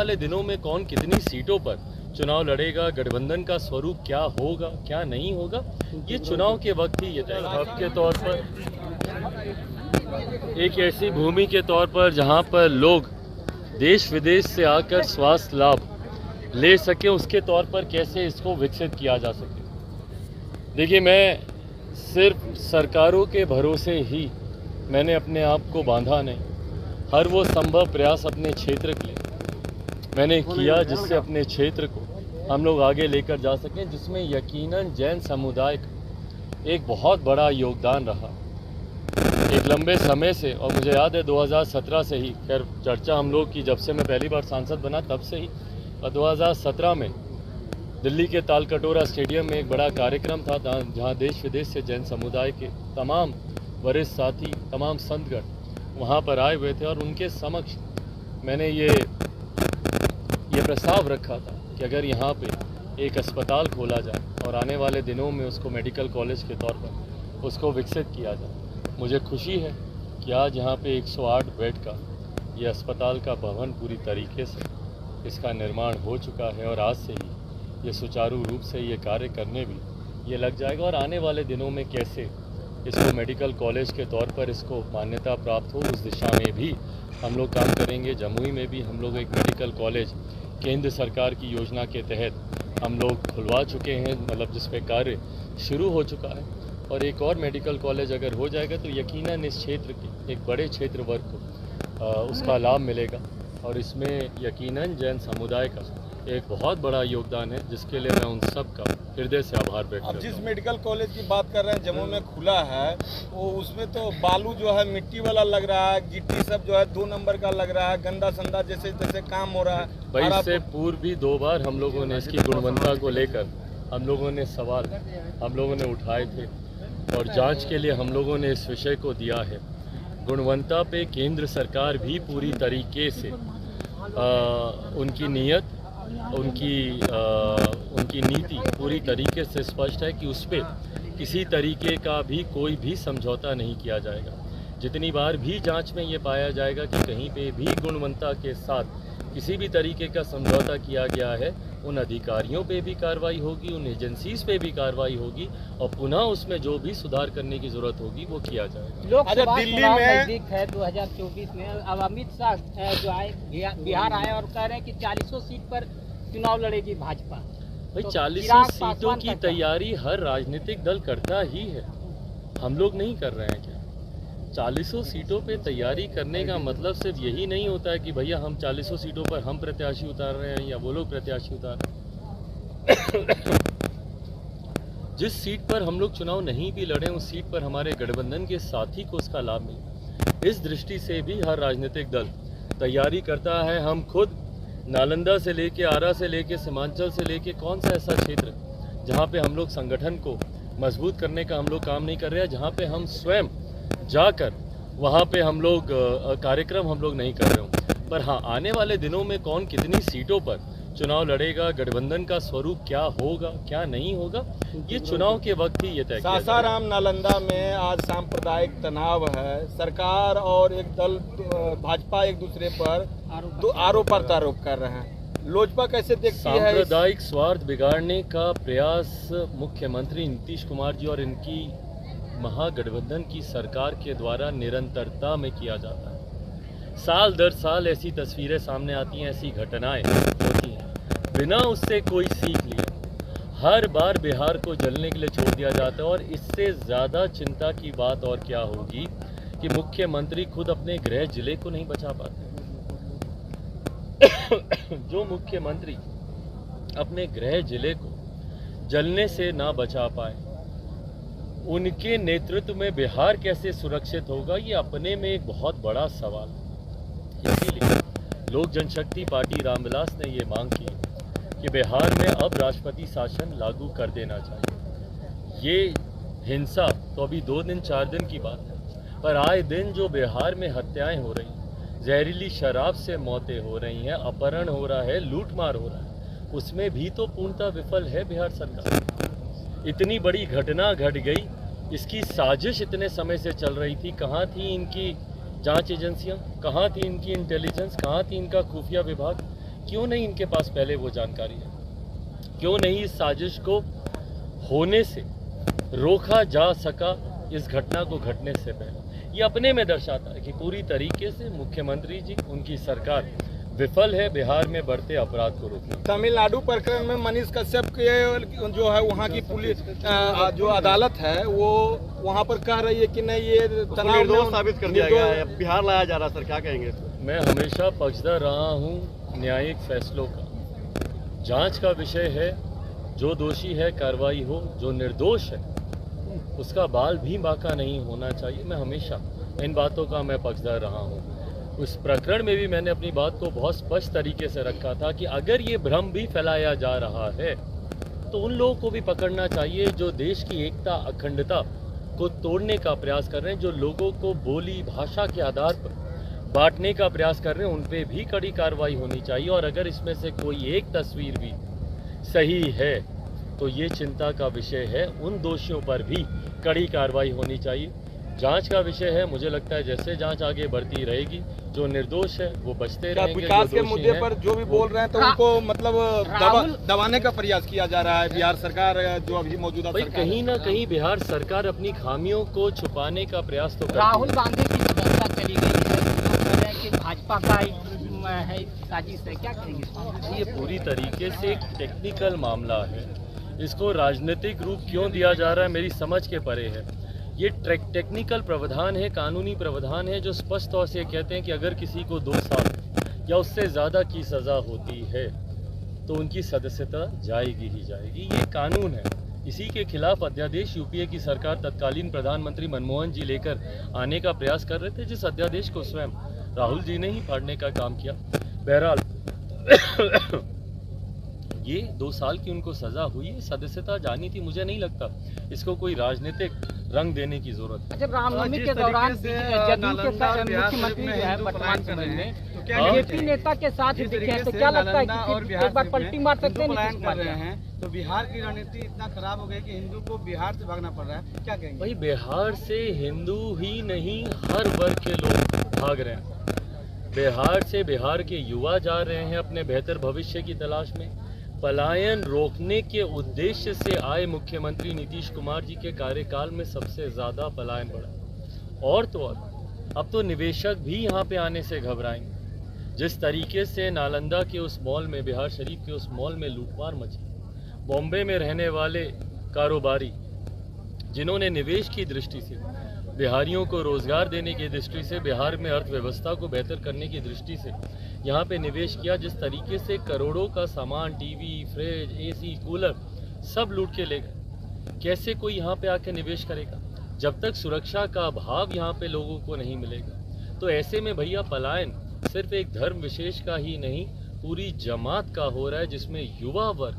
वाले दिनों में कौन कितनी सीटों पर चुनाव लड़ेगा, गठबंधन का स्वरूप क्या होगा क्या नहीं होगा, ये चुनाव के वक्त ही ये तय। हब के तौर पर एक ऐसी भूमि के तौर पर जहां पर लोग देश विदेश से आकर स्वास्थ्य लाभ ले सके, उसके तौर पर कैसे इसको विकसित किया जा सके। देखिए, मैं सिर्फ सरकारों के भरोसे ही मैंने अपने आप को बांधा नहीं। हर वो संभव प्रयास अपने क्षेत्र के लिए मैंने किया जिससे अपने क्षेत्र को हम लोग आगे लेकर जा सकें, जिसमें यकीनन जैन समुदाय का एक बहुत बड़ा योगदान रहा एक लंबे समय से। और मुझे याद है 2017 से ही, खैर चर्चा हम लोग की जब से मैं पहली बार सांसद बना तब से ही, और 2017 में दिल्ली के तालकटोरा स्टेडियम में एक बड़ा कार्यक्रम था जहां देश विदेश से जैन समुदाय के तमाम वरिष्ठ साथी, तमाम संतगण वहां पर आए हुए थे, और उनके समक्ष मैंने ये प्रस्ताव रखा था कि अगर यहाँ पे एक अस्पताल खोला जाए और आने वाले दिनों में उसको मेडिकल कॉलेज के तौर पर उसको विकसित किया जाए। मुझे खुशी है कि आज यहाँ पे 108 बेड का ये अस्पताल का भवन पूरी तरीके से इसका निर्माण हो चुका है, और आज से ही ये सुचारू रूप से ये कार्य करने भी ये लग जाएगा। और आने वाले दिनों में कैसे इसको मेडिकल कॉलेज के तौर पर इसको मान्यता प्राप्त हो, उस दिशा में भी हम लोग काम करेंगे। जमुई में भी हम लोग एक मेडिकल कॉलेज केंद्र सरकार की योजना के तहत हम लोग खुलवा चुके हैं, मतलब जिस पे कार्य शुरू हो चुका है। और एक और मेडिकल कॉलेज अगर हो जाएगा तो यकीनन इस क्षेत्र के एक बड़े क्षेत्र वर्ग को उसका लाभ मिलेगा, और इसमें यकीनन जैन समुदाय का एक बहुत बड़ा योगदान है, जिसके लिए मैं उन सब का हृदय से आभार व्यक्त करता हूं। अब जिस मेडिकल कॉलेज की बात कर रहे हैं जम्मू में खुला है, वो उसमें तो बालू जो है मिट्टी वाला लग रहा है, गिट्टी सब जो है 2 नंबर का लग रहा है, गंदा संदा जैसे जैसे काम हो रहा है। भाई, इससे पूर्व भी 2 बार हम लोगों ने इसकी गुणवत्ता को लेकर हम लोगों ने सवाल हम लोगों ने उठाए थे, और जांच के लिए हम लोगों ने इस विषय को दिया है। गुणवत्ता पे केंद्र सरकार भी पूरी तरीके से उनकी नीयत, उनकी नीति पूरी तरीके से स्पष्ट है कि उस पर किसी तरीके का भी कोई भी समझौता नहीं किया जाएगा। जितनी बार भी जांच में ये पाया जाएगा कि कहीं पे भी गुणवत्ता के साथ किसी भी तरीके का समझौता किया गया है, उन अधिकारियों पे भी कार्रवाई होगी, उन एजेंसीज पे भी कार्रवाई होगी, और पुनः उसमें जो भी सुधार करने की जरूरत होगी वो किया जाएगा। लोकसभा चुनाव नजदीक है 2024 में, अब अमित शाह जो आए बिहार आए और कह रहे हैं कि 40 सीट पर चुनाव लड़ेगी भाजपा। भाई, तो 40 सीटों की तैयारी हर राजनीतिक दल करता ही है, हम लोग नहीं कर रहे हैं क्या? 40 सीटों पे तैयारी करने का मतलब सिर्फ यही नहीं होता है कि भैया हम 40 सीटों पर हम प्रत्याशी उतार रहे हैं या वो लोग प्रत्याशी उतार रहे हैं। जिस सीट पर हम लोग चुनाव नहीं भी लड़े, उस सीट पर हमारे गठबंधन के साथी को उसका लाभ मिले, इस दृष्टि से भी हर राजनीतिक दल तैयारी करता है। हम खुद नालंदा से लेके, आरा से लेके, सीमांचल से लेके, कौन सा ऐसा क्षेत्र जहाँ पे हम लोग संगठन को मजबूत करने का हम लोग काम नहीं कर रहे हैं, जहाँ पे हम स्वयं जाकर वहाँ पे हम लोग कार्यक्रम हम लोग नहीं कर रहे हो। पर हाँ, आने वाले दिनों में कौन कितनी सीटों पर चुनाव लड़ेगा, गठबंधन का स्वरूप क्या होगा क्या नहीं होगा, ये चुनाव के वक्त ही ये तय किया जाएगा। सासाराम नालंदा में आज सांप्रदायिक तनाव है, सरकार और एक दल भाजपा एक दूसरे पर आरोप प्रत्यारोप कर रहे हैं। लोजपा कैसे देखती है? सांप्रदायिक स्वार्थ बिगाड़ने का प्रयास मुख्यमंत्री नीतीश कुमार जी और इनकी महागठबंधन की सरकार के द्वारा निरंतरता में किया जाता है। साल दर साल ऐसी तस्वीरें सामने आती हैं, ऐसी घटनाएं होती हैं, बिना उससे कोई सीख लिए हर बार बिहार को जलने के लिए छोड़ दिया जाता है। और इससे ज़्यादा चिंता की बात और क्या होगी कि मुख्यमंत्री खुद अपने गृह जिले को नहीं बचा पाते। जो मुख्यमंत्री अपने गृह जिले को जलने से ना बचा पाए, उनके नेतृत्व में बिहार कैसे सुरक्षित होगा, ये अपने में एक बहुत बड़ा सवाल है। इसीलिए लोक जनशक्ति पार्टी रामविलास ने ये मांग की कि बिहार में अब राष्ट्रपति शासन लागू कर देना चाहिए। ये हिंसा तो अभी 2 दिन 4 दिन की बात है, पर आए दिन जो बिहार में हत्याएं हो रही हैं, जहरीली शराब से मौतें हो रही हैं, अपहरण हो रहा है, लूटमार हो रहा है, उसमें भी तो पूर्णतः विफल है बिहार सरकार। इतनी बड़ी घटना घट गई, इसकी साजिश इतने समय से चल रही थी, कहाँ थी इनकी जांच एजेंसियां, कहाँ थी इनकी इंटेलिजेंस, कहाँ थी इनका खुफिया विभाग? क्यों नहीं इनके पास पहले वो जानकारी है? क्यों नहीं इस साजिश को होने से रोका जा सका इस घटना को घटने से पहले? ये अपने में दर्शाता है कि पूरी तरीके से मुख्यमंत्री जी, उनकी सरकार विफल है बिहार में बढ़ते अपराध को रोकने। तमिलनाडु प्रकरण में मनीष कश्यप के जो है वहाँ की पुलिस जो अदालत है वो वहाँ पर कह रही है कि नहीं ये तनाव निर्दोष साबित कर दिया गया है, बिहार लाया जा रहा, सर क्या कहेंगे? मैं हमेशा पक्षधर रहा हूँ न्यायिक फैसलों का। जांच का विषय है, जो दोषी है कार्रवाई हो, जो निर्दोष है उसका बाल भी बाका नहीं होना चाहिए। मैं हमेशा इन बातों का मैं पक्षधर रहा हूँ। उस प्रकरण में भी मैंने अपनी बात को बहुत स्पष्ट तरीके से रखा था कि अगर ये भ्रम भी फैलाया जा रहा है तो उन लोगों को भी पकड़ना चाहिए जो देश की एकता अखंडता को तोड़ने का प्रयास कर रहे हैं, जो लोगों को बोली भाषा के आधार पर बांटने का प्रयास कर रहे हैं, उन पे भी कड़ी कार्रवाई होनी चाहिए। और अगर इसमें से कोई एक तस्वीर भी सही है तो ये चिंता का विषय है, उन दोषियों पर भी कड़ी कार्रवाई होनी चाहिए। जांच का विषय है, मुझे लगता है जैसे जांच आगे बढ़ती रहेगी जो निर्दोष है वो बचते रहेंगे। विकास के मुद्दे पर जो भी बोल रहे हैं तो उनको मतलब दबाने का प्रयास किया जा रहा है बिहार सरकार, जो अभी मौजूदा सरकार कहीं ना कहीं बिहार सरकार अपनी खामियों को छुपाने का प्रयास तो करती है। राहुल गांधी की चर्चा चली गई है, तो कह रहे हैं कि भाजपा का है साजिश है, क्या कहेंगे? ये पूरी तरीके से एक टेक्निकल मामला है, इसको राजनीतिक रूप क्यों दिया जा रहा है मेरी समझ के परे है। ये टेक्निकल प्रावधान है, कानूनी प्रावधान है जो स्पष्ट तौर से कहते हैं कि अगर किसी को 2 साल या उससे ज़्यादा की सज़ा होती है तो उनकी सदस्यता जाएगी ही जाएगी। ये कानून है। इसी के खिलाफ अध्यादेश यूपीए की सरकार तत्कालीन प्रधानमंत्री मनमोहन जी लेकर आने का प्रयास कर रहे थे, जिस अध्यादेश को स्वयं राहुल जी ने ही फाड़ने का काम किया। बहरहाल ये 2 साल की उनको सजा हुई है, सदस्यता जानी थी। मुझे नहीं लगता इसको कोई राजनीतिक रंग देने की जरूरत है। अच्छा, रामनवमी के दौरान जदयू के मुख्यमंत्री जो है वर्तमान समय में बीजेपी नेता के साथ दिखे हैं, तो क्या लगता है कि एक बार पलटी मार सकते हैं? तो बिहार की रणनीति इतना खराब हो गई कि हिंदू को बिहार से भागना पड़ रहा है, क्या कहेंगे? भाई बिहार से हिंदू ही नहीं हर वर्ग के लोग भाग रहे हैं। बिहार से बिहार के युवा जा रहे हैं अपने बेहतर भविष्य की तलाश में। पलायन रोकने के उद्देश्य से आए मुख्यमंत्री नीतीश कुमार जी के कार्यकाल में सबसे ज़्यादा पलायन बढ़ा। और तो और अब तो निवेशक भी यहाँ पे आने से घबराएंगे। जिस तरीके से नालंदा के उस मॉल में, बिहार शरीफ के उस मॉल में लूटमार मची, बॉम्बे में रहने वाले कारोबारी जिन्होंने निवेश की दृष्टि से, बिहारियों को रोज़गार देने की दृष्टि से, बिहार में अर्थव्यवस्था को बेहतर करने की दृष्टि से यहाँ पे निवेश किया, जिस तरीके से करोड़ों का सामान, टीवी, फ्रिज, एसी, कूलर सब लूट के ले गए। कैसे कोई यहाँ पे आके निवेश करेगा जब तक सुरक्षा का भाव यहाँ पे लोगों को नहीं मिलेगा? तो ऐसे में भैया पलायन सिर्फ एक धर्म विशेष का ही नहीं, पूरी जमात का हो रहा है, जिसमें युवा वर्ग